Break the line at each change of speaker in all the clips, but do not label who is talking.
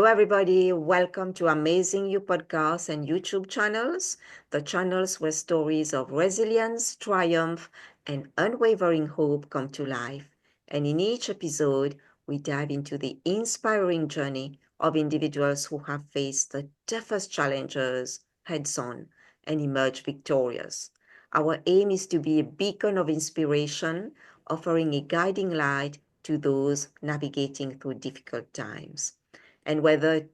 everybody. Welcome to Amazing You podcast and YouTube channels, the channels where stories of resilience, triumph, and unwavering hope come to life. And in each episode, we dive into the inspiring journey of individuals who have faced the toughest challenges heads on and emerged victorious. Our aim is to be a beacon of inspiration, offering a guiding light to those navigating through difficult times. And whether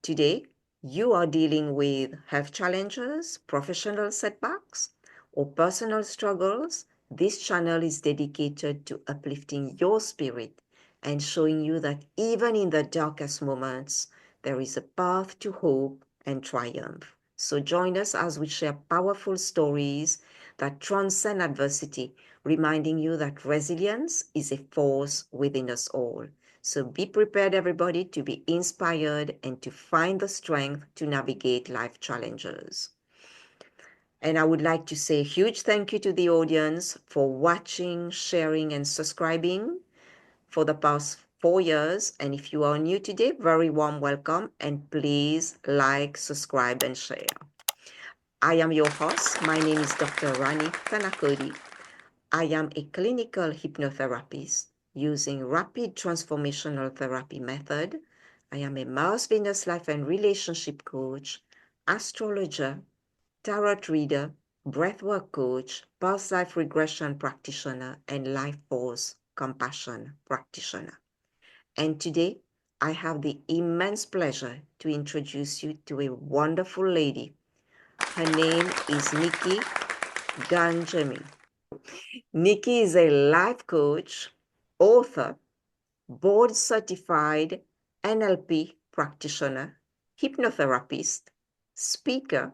today you are dealing with health challenges, professional setbacks, or personal struggles, this channel is dedicated to uplifting your spirit and showing you that even in the darkest moments, there is a path to hope and triumph. So join us as we share powerful stories that transcend adversity, reminding you that resilience is a force within us all. So be prepared, everybody, to be inspired and to find the strength to navigate life challenges. And I would like to say a huge thank you to the audience for watching, sharing, and subscribing for the past 4 years. And if you are new today, very warm welcome. And please like, subscribe, and share. I am your host. My name is Dr. Rani Thanacoody. I am a clinical hypnotherapist using rapid transformational therapy method. I am a Mars, Venus, life and relationship coach, astrologer, tarot reader, breathwork coach, past life regression practitioner, and life force compassion practitioner. And today, I have the immense pleasure to introduce you to a wonderful lady. Her name is Nikki Gangemi. Nikki is a life coach, author, board-certified NLP practitioner, hypnotherapist, speaker,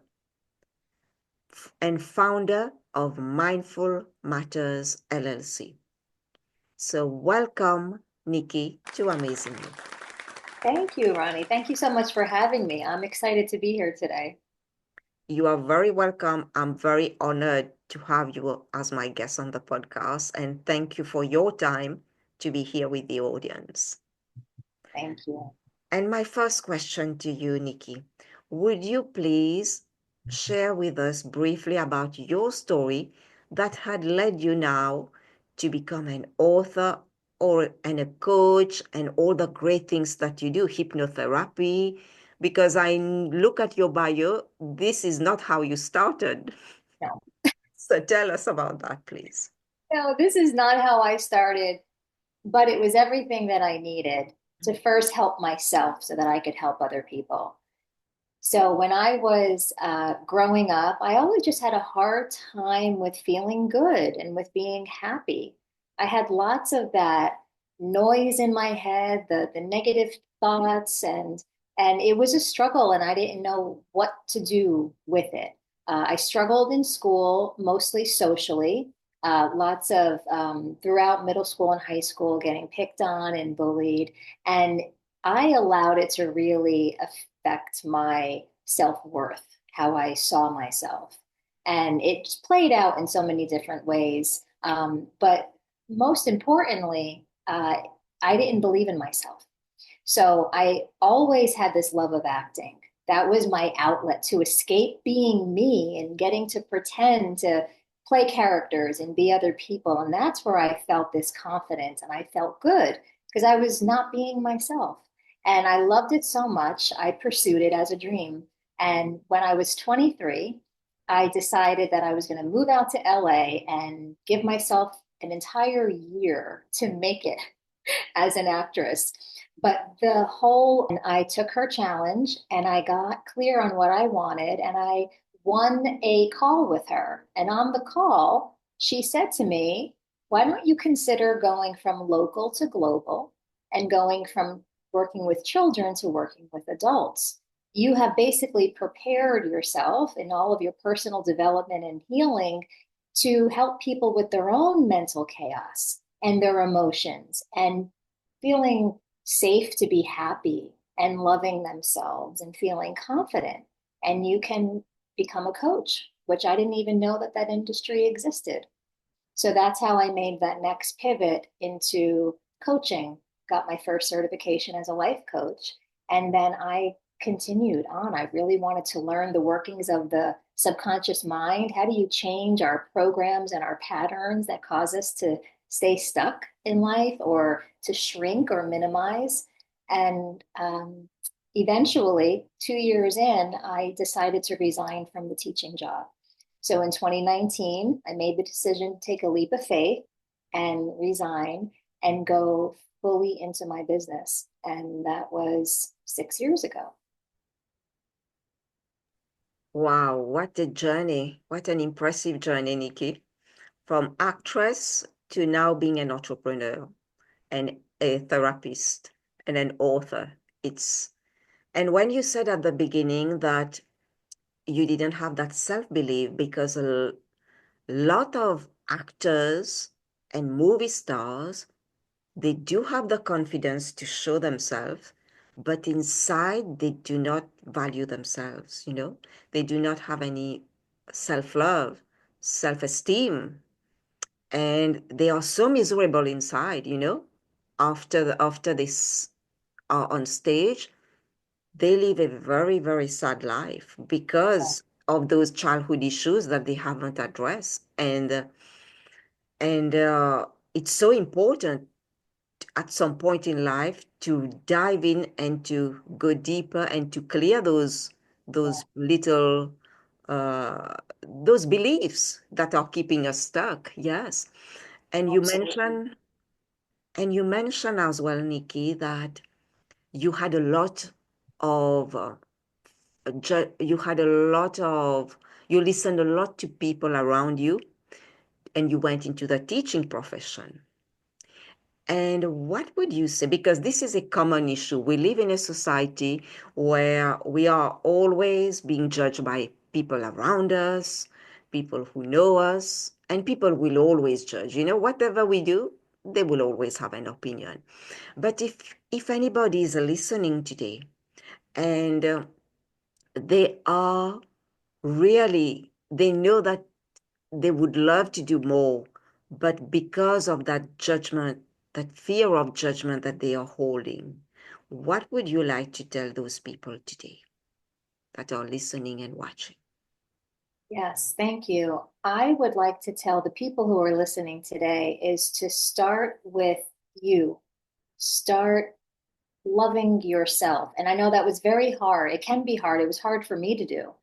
and founder of Mindful Matters LLC. So welcome, Nikki, to Amazing You.
Thank you, Rani. Thank you so much for having me. I'm excited to be here today.
You are very welcome. I'm very honored to have you as my guest on the podcast, and thank you for your time to be here with the audience.
Thank you.
And my first question to you, Nikki, would you please share with us briefly about your story that had led you now to become an author and a coach and all the great things that you do, hypnotherapy? Because I look at your bio, this is not how you started.
No,
So tell us about that, please.
no, this is not how I started, but it was everything that I needed to first help myself so that I could help other people. So when I was growing up, I always just had a hard time with feeling good and with being happy. I had lots of that noise in my head, the negative thoughts, and it was a struggle, and I didn't know what to do with it. I struggled in school, mostly socially. Lots of throughout middle school and high school, getting picked on and bullied, and I allowed it to really affect my self-worth, how I saw myself. And it played out in so many different ways. But most importantly, I didn't believe in myself. So I always had this love of acting. That was my outlet to escape being me and getting to pretend to play characters and be other people. And that's where I felt this confidence and I felt good because I was not being myself. And I loved it so much, I pursued it as a dream. And when I was 23, I decided that I was going to move out to LA and give myself an entire year to make it as an actress. But and I took her challenge and I got clear on what I wanted and I won a call with her. And on the call, she said to me, why don't you consider going from local to global and going from working with children to working with adults? You have basically prepared yourself in all of your personal development and healing to help people with their own mental chaos and their emotions and feeling safe to be happy and loving themselves and feeling confident. And you can become a coach, which I didn't even know that that industry existed. So that's how I made that next pivot into coaching, got my first certification as a life coach. And then I continued on. I really wanted to learn the workings of the subconscious mind. How do you change our programs and our patterns that cause us to stay stuck in life or to shrink or minimize? And eventually, 2 years in, I decided to resign from the teaching job. So in 2019, I made the decision to take a leap of faith and resign and go fully into my business. And that was 6 years ago.
Wow, what a journey. What an impressive journey, Nikki. From actress to now being an entrepreneur and a therapist and an author. And when you said at the beginning that you didn't have that self-belief because a lot of actors and movie stars, they do have the confidence to show themselves, but inside they do not value themselves, They do not have any self-love, self-esteem, and they are so miserable inside, After this are on stage, they live a very, very sad life because of those childhood issues that they haven't addressed. And it's so important at some point in life to dive in and to go deeper and to clear
Yeah,
those little those beliefs that are keeping us stuck. Yes. And you
absolutely.
mentioned and you mentioned as well, Nikki, that you had a lot of you had a lot of you listened a lot to people around you and you went into the teaching profession. And what would you say? Because this is a common issue. We live in a society where we are always being judged by people around us, people who know us, and people will always judge. Whatever we do, they will always have an opinion. But if anybody is listening today and they are really, they know that they would love to do more, but because of that judgment, that fear of judgment that they are holding, what would you like to tell those people today that are listening and watching?
Yes, thank you. I would like to tell the people who are listening today is to start with you. Start loving yourself. And I know that was very hard. It can be hard. It was hard for me to do.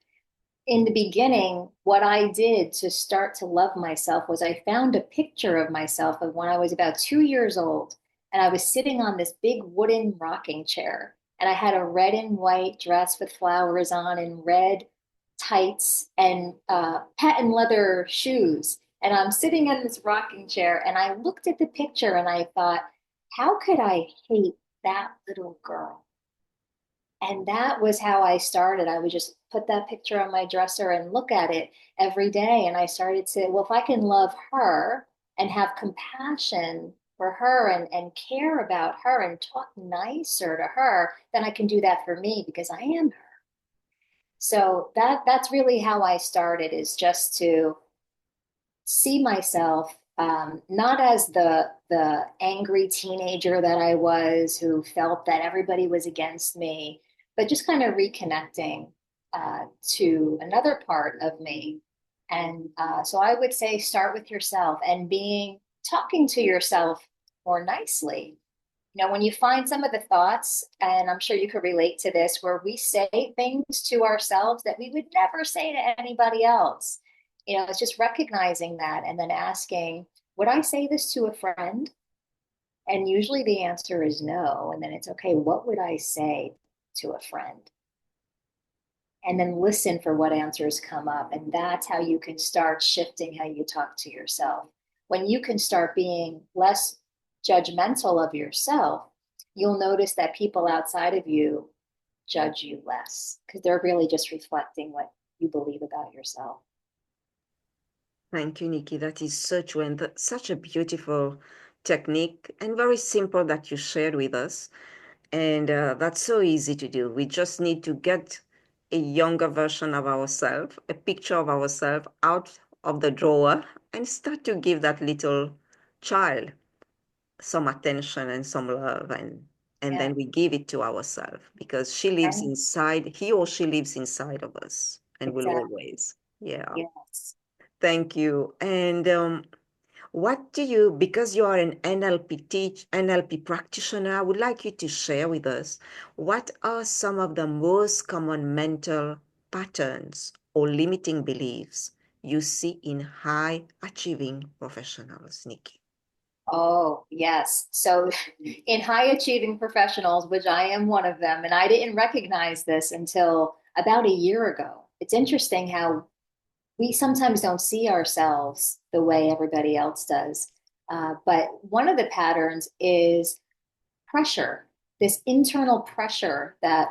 In the beginning, what I did to start to love myself was I found a picture of myself of when I was about 2 years old. And I was sitting on this big wooden rocking chair. And I had a red and white dress with flowers on and red tights and patent leather shoes. And I'm sitting in this rocking chair. And I looked at the picture and I thought, how could I hate that little girl? And that was how I started. I would just put that picture on my dresser and look at it every day. And I started to, well, if I can love her and have compassion for her and care about her and talk nicer to her, then I can do that for me because I am her. So that's really how I started, is just to see myself not as the angry teenager that I was, who felt that everybody was against me, but just kind of reconnecting to another part of me. And so I would say start with yourself and talking to yourself more nicely. When you find some of the thoughts, and I'm sure you could relate to this, where we say things to ourselves that we would never say to anybody else. It's just recognizing that and then asking, would I say this to a friend? And usually the answer is no. And then it's okay, what would I say to a friend? And then listen for what answers come up. And that's how you can start shifting how you talk to yourself. When you can start being less judgmental of yourself, you'll notice that people outside of you judge you less because they're really just reflecting what you believe about yourself.
Thank you, Nikki. That is so true, and that's such a beautiful technique and very simple that you shared with us. And that's so easy to do. We just need to get a younger version of ourselves, a picture of ourselves out of the drawer and start to give that little child some attention and some love. And and
Yeah.
then we give it to ourselves because she lives
Right.
inside, he or she lives inside of us and will
Exactly.
always. Yeah.
Yes.
Thank you. And what do you, because you are an NLP practitioner, I would like you to share with us what are some of the most common mental patterns or limiting beliefs you see in high achieving professionals, Nikki?
Oh, yes. So, in high achieving professionals, which I am one of them, and I didn't recognize this until about a year ago. It's interesting how we sometimes don't see ourselves the way everybody else does. But one of the patterns is pressure, this internal pressure that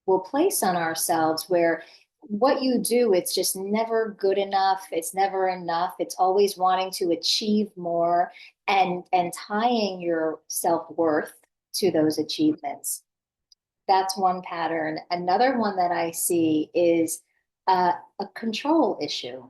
we'll place on ourselves where what you do, it's just never good enough. It's never enough. It's always wanting to achieve more and tying your self-worth to those achievements. That's one pattern. Another one that I see is a control issue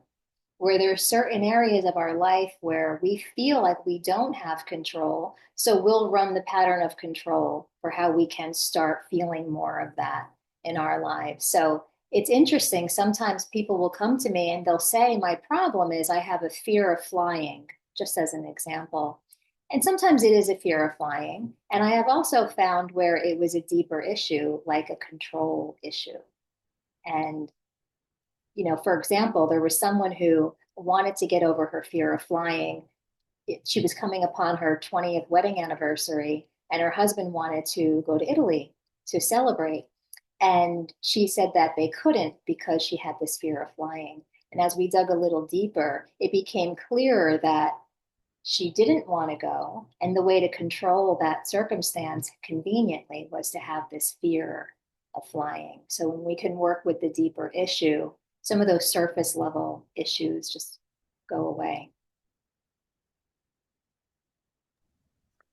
where there are certain areas of our life where we feel like we don't have control. So we'll run the pattern of control for how we can start feeling more of that in our lives. So it's interesting. Sometimes people will come to me and they'll say, my problem is I have a fear of flying, just as an example. And sometimes it is a fear of flying. And I have also found where it was a deeper issue, like a control issue. And for example, there was someone who wanted to get over her fear of flying. She was coming upon her 20th wedding anniversary, and her husband wanted to go to Italy to celebrate. And she said that they couldn't because she had this fear of flying. And as we dug a little deeper, it became clearer that she didn't want to go. And the way to control that circumstance conveniently was to have this fear of flying. So when we can work with the deeper issue, some of those surface level issues just go away.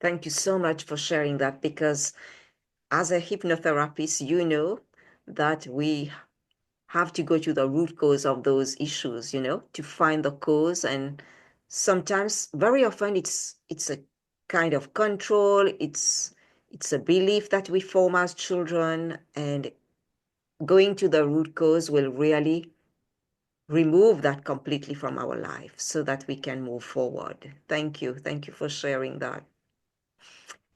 Thank you so much for sharing that because as a hypnotherapist, you know that we have to go to the root cause of those issues, to find the cause. And sometimes, very often, it's a kind of control. It's a belief that we form as children, and going to the root cause will really remove that completely from our life so that we can move forward. Thank you. Thank you for sharing that.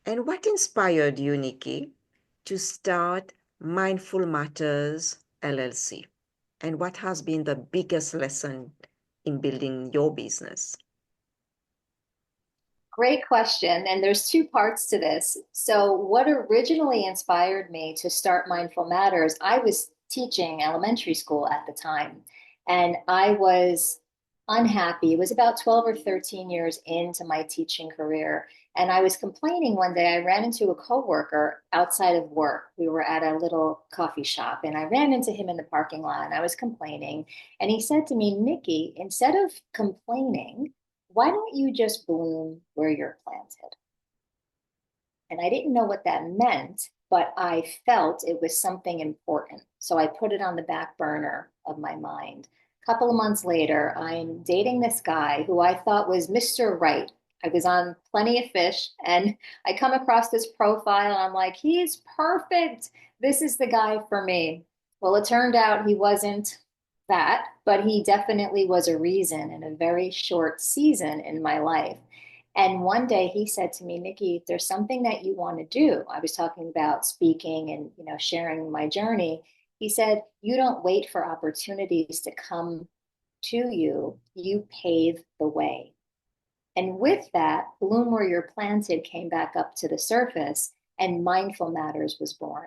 And what inspired you, Nikki, to start Mindful Matters LLC? And what has been the biggest lesson in building your business?
Great question. And there's two parts to this. So, what originally inspired me to start Mindful Matters, I was teaching elementary school at the time, and I was unhappy. It was about 12 or 13 years into my teaching career. And I was complaining one day. I ran into a coworker outside of work. We were at a little coffee shop, and I ran into him in the parking lot, and I was complaining. And he said to me, Nikki, instead of complaining, why don't you just bloom where you're planted? And I didn't know what that meant, but I felt it was something important. So I put it on the back burner of my mind. A couple of months later, I'm dating this guy who I thought was Mr. Right. I was on Plenty of Fish and I come across this profile and I'm like, he is perfect. This is the guy for me. Well, it turned out he wasn't that, but he definitely was a reason in a very short season in my life. And one day he said to me, Nikki, if there's something that you want to do, I was talking about speaking and sharing my journey. He said, you don't wait for opportunities to come to you, you pave the way. And with that, Bloom Where You're Planted came back up to the surface and Mindful Matters was born.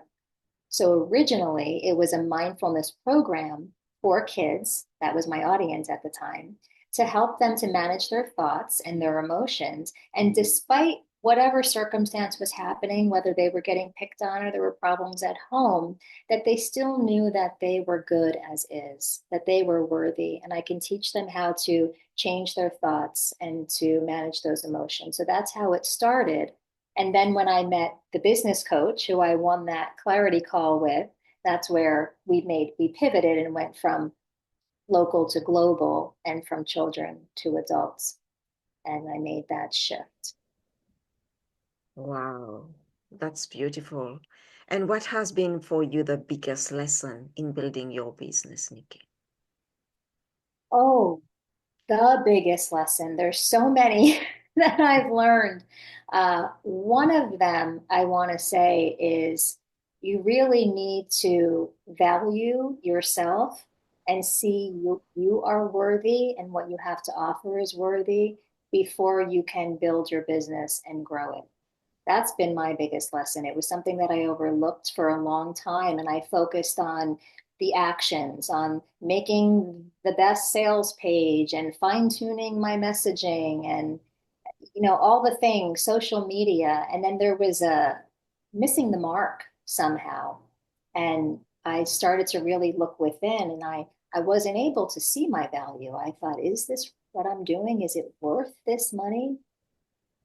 So originally, it was a mindfulness program for kids. That was my audience at the time, to help them to manage their thoughts and their emotions. And despite whatever circumstance was happening, whether they were getting picked on or there were problems at home, that they still knew that they were good as is, that they were worthy. And I can teach them how to change their thoughts and to manage those emotions. So that's how it started. And then when I met the business coach who I won that clarity call with, that's where we pivoted and went from local to global and from children to adults. And I made that shift.
Wow. That's beautiful. And what has been for you the biggest lesson in building your business, Nikki?
Oh, the biggest lesson. There's so many that I've learned. One of them I want to say is you really need to value yourself and see you are worthy and what you have to offer is worthy before you can build your business and grow it. That's been my biggest lesson. It was something that I overlooked for a long time, and I focused on the actions, on making the best sales page and fine tuning my messaging and all the things, social media. And then there was a missing the mark somehow. And I started to really look within, and I wasn't able to see my value. I thought, is this what I'm doing? Is it worth this money?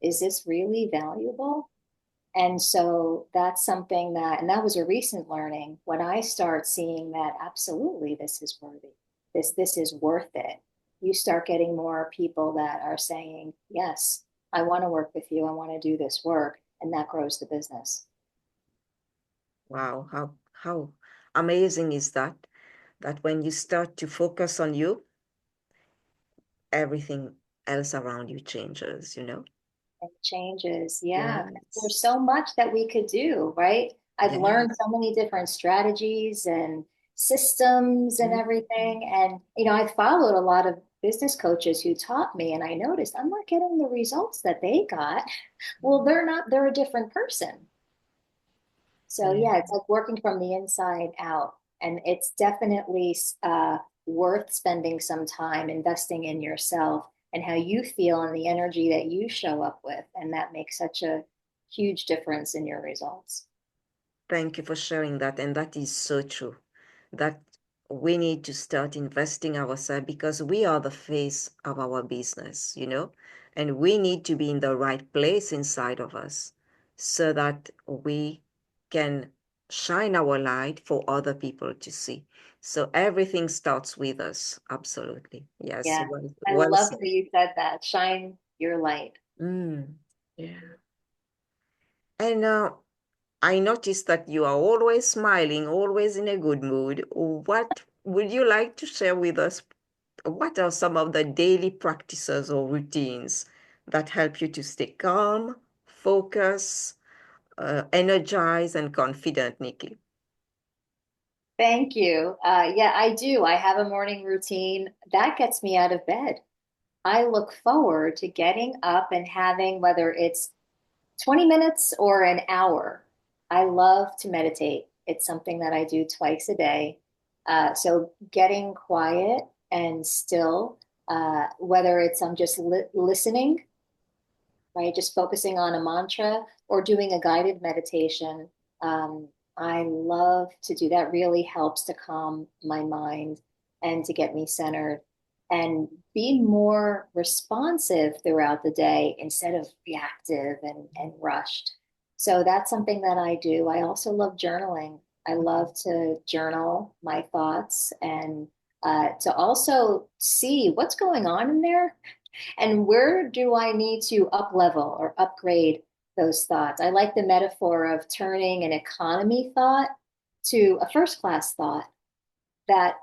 Is this really valuable? And so that's something and that was a recent learning. When I start seeing that absolutely this is worthy, this is worth it, you start getting more people that are saying, yes, I want to work with you, I want to do this work, and that grows the business.
Wow, how amazing is that? That when you start to focus on you, everything else around you changes, you know?
And changes, yeah. There's
Yes.
so much that we could do, right? I've learned
Yes.
so many different strategies and systems and
Mm.
everything. And, I followed a lot of business coaches who taught me, and I noticed I'm not getting the results that they got. Well, they're a different person. So,
Yeah.
yeah, it's like working from the inside out. And it's definitely worth spending some time investing in yourself and how you feel and the energy that you show up with. And that makes such a huge difference in your results.
Thank you for sharing that. And that is so true. That we need to start investing ourselves because we are the face of our business, you know, and we need to be in the right place inside of us so that we can shine our light for other people to see. So everything starts with us. Absolutely. Yes.
Yeah,
Well,
I
well
love how
said.
you said that. Shine your light.
Mm, yeah. And I noticed that you are always smiling, always in a good mood. What would you like to share with us? What are some of the daily practices or routines that help you to stay calm, focus, energized, and confident, Nikki?
Thank you. Yeah, I do. I have a morning routine that gets me out of bed. I look forward to getting up and having, whether it's 20 minutes or an hour. I love to meditate. It's something that I do twice a day. So getting quiet and still, whether it's I'm just listening, right? Just focusing on a mantra or doing a guided meditation. Um, I love to do that. Really helps to calm my mind and to get me centered and be more responsive throughout the day instead of reactive and rushed. So that's something that I do. I also love journaling. I love to journal my thoughts and to also see what's going on in there and where do I need to up level or upgrade those thoughts? I like the metaphor of turning an economy thought to a first class thought that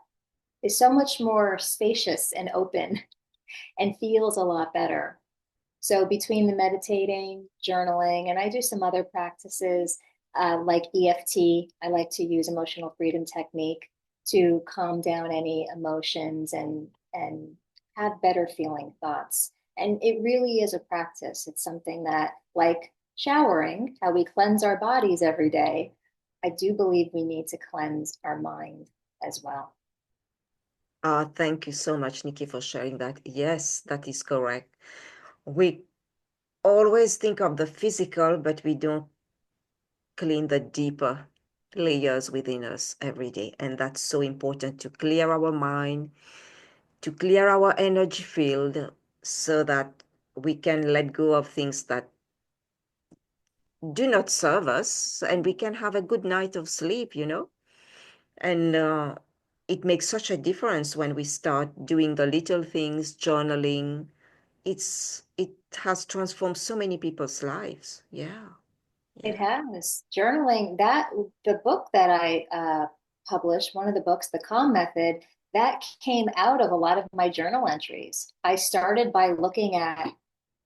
is so much more spacious and open and feels a lot better. So, between the meditating, journaling, and I do some other practices like EFT, I like to use emotional freedom technique to calm down any emotions and have better feeling thoughts. And it really is a practice. It's something that, like showering, how we cleanse our bodies every day, I do believe we need to cleanse our mind as well.
Thank you so much, Nikki, for sharing that. Yes, that is correct. We always think of the physical, but we don't clean the deeper layers within us every day. And that's so important to clear our mind, to clear our energy field so that we can let go of things that do not serve us and we can have a good night of sleep, you know? And it makes such a difference when we start doing the little things, journaling. It has transformed so many people's lives. Yeah.
It
Yeah.
has. Journaling, that the book that I published, one of the books, The Calm Method, that came out of a lot of my journal entries. I started by looking at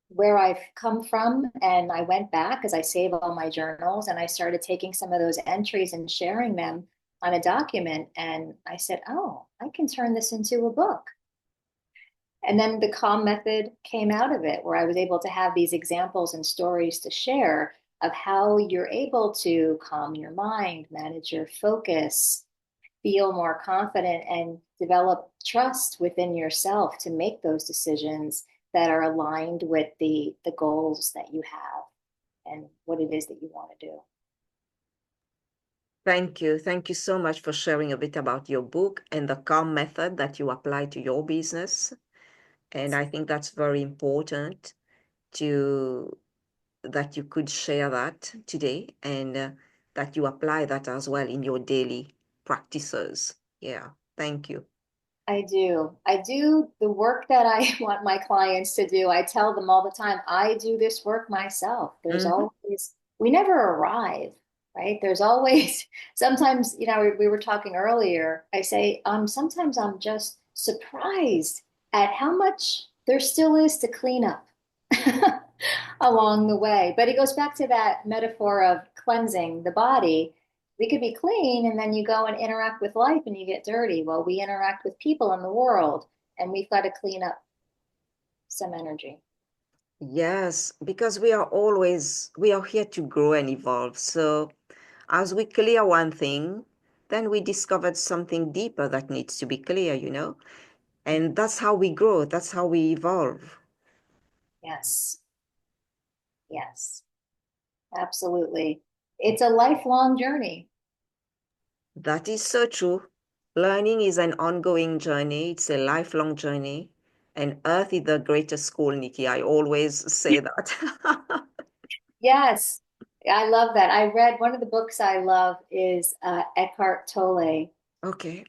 where I've come from, and I went back because I save all my journals, and I started taking some of those entries and sharing them on a document. And I said, oh, I can turn this into a book. And then the calm method came out of it, where I was able to have these examples and stories to share of how you're able to calm your mind, manage your focus, feel more confident, and develop trust within yourself to make those decisions that are aligned with the goals that you have and what it is that you want to do.
Thank you. Thank you so much for sharing a bit about your book and the calm method that you apply to your business. And I think that's very important to that you could share that today and that you apply that as well in your daily practices. Yeah, thank you.
I do. I do the work that I want my clients to do. I tell them all the time, I do this work myself. There's
Hmm.
always, we never arrive, right? There's always, sometimes, we were talking earlier. I say, sometimes I'm just surprised at how much there still is to clean up along the way. But it goes back to that metaphor of cleansing the body. We could be clean and then you go and interact with life and you get dirty. Well, we interact with people in the world and we've got to clean up some energy.
Yes, because we are here to grow and evolve. So as we clear one thing, then we discovered something deeper that needs to be clear, you know? And that's how we grow. That's how we evolve.
Yes, yes, absolutely. It's a lifelong journey.
That is so true. Learning is an ongoing journey. It's a lifelong journey. And Earth is the greatest school, Nikki. I always say that.
Yes, I love that. I read one of the books I love is Eckhart Tolle.
Okay.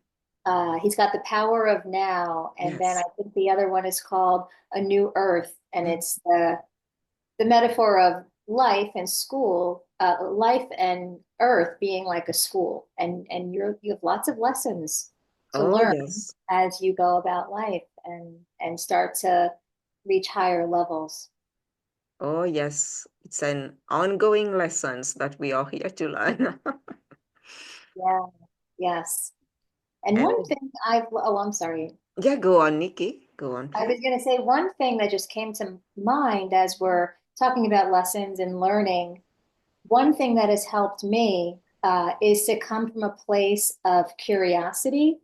He's got The Power of Now, and then I
Yes.
think the other one is called A New Earth, and
Mm.
it's the metaphor of life and school, life and earth being like a school, and you have lots of lessons to
Oh,
learn
yes.
as you go about life and start to reach higher levels.
Oh, yes. It's an ongoing lessons that we are here to learn.
Yeah, yes. And one
And
thing I'm sorry.
yeah, go on, Nikki. Go on,
I
please.
was going to say one thing that just came to mind as we're talking about lessons and learning. One thing that has helped me is to come from a place of curiosity,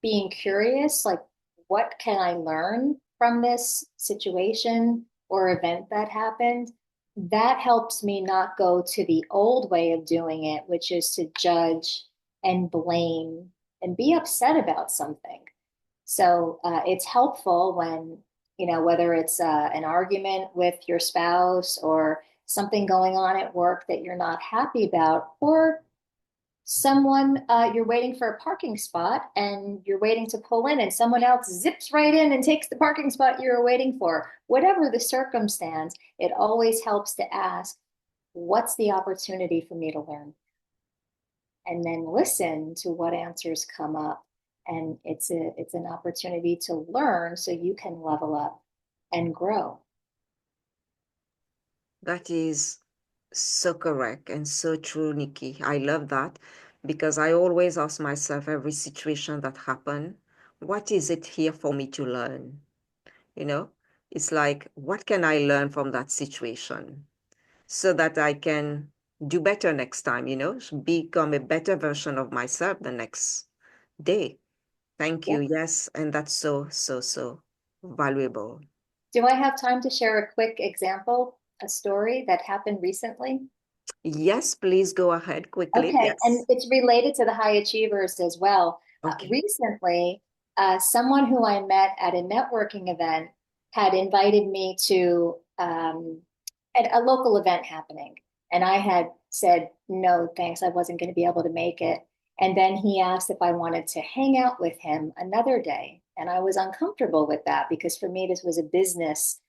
being curious, like, what can I learn from this situation or event that happened? That helps me not go to the old way of doing it, which is to judge and blame and be upset about something. So it's helpful when, whether it's an argument with your spouse or something going on at work that you're not happy about, or someone you're waiting for a parking spot and you're waiting to pull in and someone else zips right in and takes the parking spot you're waiting for. Whatever the circumstance, it always helps to ask, what's the opportunity for me to learn? And then listen to what answers come up. And it's an opportunity to learn so you can level up and grow.
That is so correct and so true, Nikki. I love that because I always ask myself every situation that happen, what is it here for me to learn? You know, it's like, what can I learn from that situation so that I can do better next time, become a better version of myself the next day. Thank
Yeah.
you. Yes. And that's so, so, so valuable.
Do I have time to share a quick example, a story that happened recently?
Yes, please go ahead quickly.
Okay, and
Yes.
it's related to the high achievers as well.
Okay.
Recently, someone who I met at a networking event had invited me to at a local event happening. And I had said, no, thanks, I wasn't going to be able to make it. And then he asked if I wanted to hang out with him another day. And I was uncomfortable with that because for me, this was a business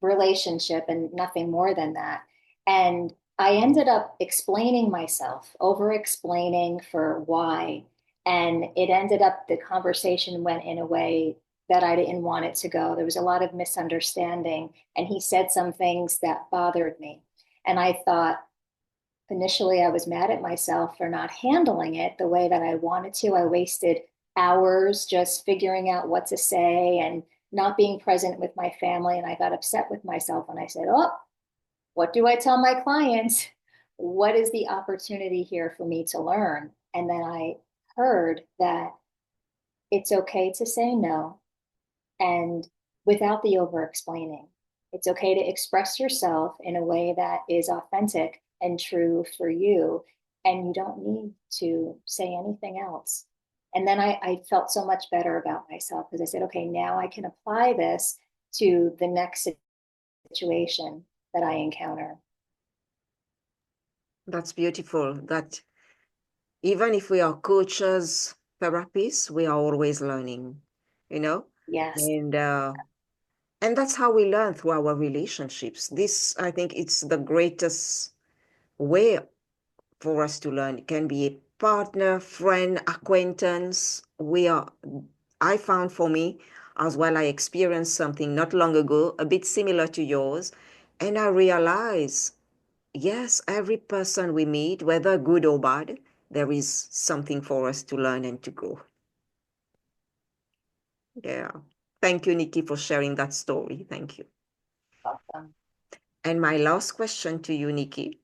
relationship and nothing more than that. And I ended up explaining myself, over explaining for why. And it ended up, the conversation went in a way that I didn't want it to go. There was a lot of misunderstanding. And he said some things that bothered me. And I thought, initially, I was mad at myself for not handling it the way that I wanted to. I wasted hours just figuring out what to say and not being present with my family. And I got upset with myself and I said, oh, what do I tell my clients? What is the opportunity here for me to learn? And then I heard that it's okay to say no, and without the over explaining. It's okay to express yourself in a way that is authentic and true for you. And you don't need to say anything else. And then I felt so much better about myself because I said, okay, now I can apply this to the next situation that I encounter.
That's beautiful. That even if we are coaches, therapists, we are always learning, you know?
Yes.
And that's how we learn through our relationships. This, I think, it's the greatest way for us to learn. It can be a partner, friend, acquaintance. I found for me as well, I experienced something not long ago, a bit similar to yours. And I realized, yes, every person we meet, whether good or bad, there is something for us to learn and to grow. Yeah. Thank you, Nikki, for sharing that story. Thank you.
Welcome.
And my last question to you, Nikki,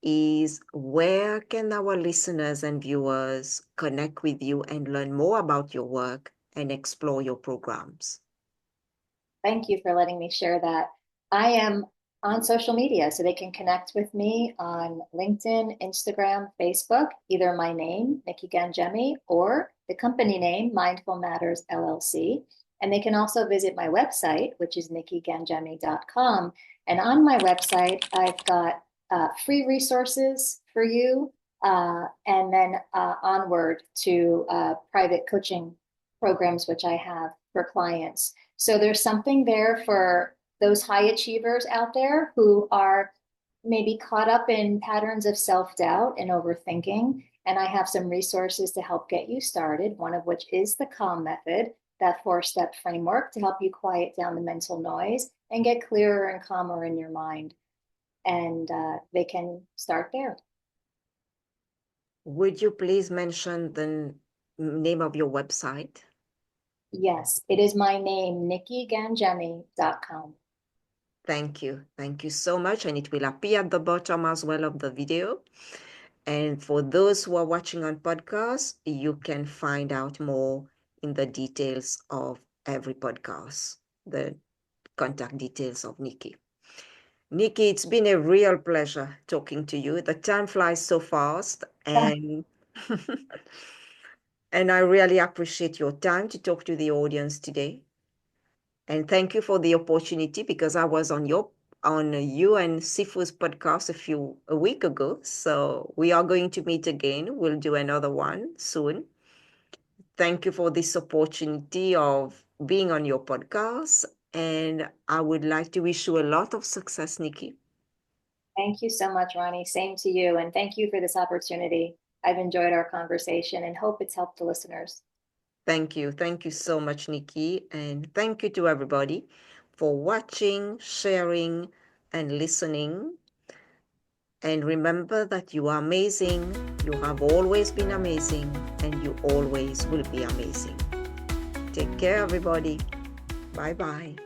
is where can our listeners and viewers connect with you and learn more about your work and explore your programs?
Thank you for letting me share that. I am on social media, so they can connect with me on LinkedIn, Instagram, Facebook, either my name, Nikki Gangemi, or the company name, Mindful Matters LLC. And they can also visit my website, which is nikkigangemi.com. And on my website, I've got free resources for you, and then onward to private coaching programs, which I have for clients. So there's something there for those high achievers out there who are maybe caught up in patterns of self-doubt and overthinking. And I have some resources to help get you started, one of which is the CALM method, that 4-step framework to help you quiet down the mental noise and get clearer and calmer in your mind. And they can start there.
Would you please mention the name of your website?
Yes, it is my name, nikkigangemi.com.
Thank you. Thank you so much. And it will appear at the bottom as well of the video. And for those who are watching on podcast, you can find out more in the details of every podcast, the contact details of Nikki. Nikki, it's been a real pleasure talking to you. The time flies so fast, and and I really appreciate your time to talk to the audience today. And thank you for the opportunity because I was on you and Sifu's podcast a week ago. So we are going to meet again. We'll do another one soon. Thank you for this opportunity of being on your podcast. And I would like to wish you a lot of success, Nikki.
Thank you so much, Rani. Same to you. And thank you for this opportunity. I've enjoyed our conversation and hope it's helped the listeners.
Thank you. Thank you so much, Nikki. And thank you to everybody for watching, sharing, and listening. And remember that you are amazing. You have always been amazing, and you always will be amazing. Take care, everybody. Bye-bye.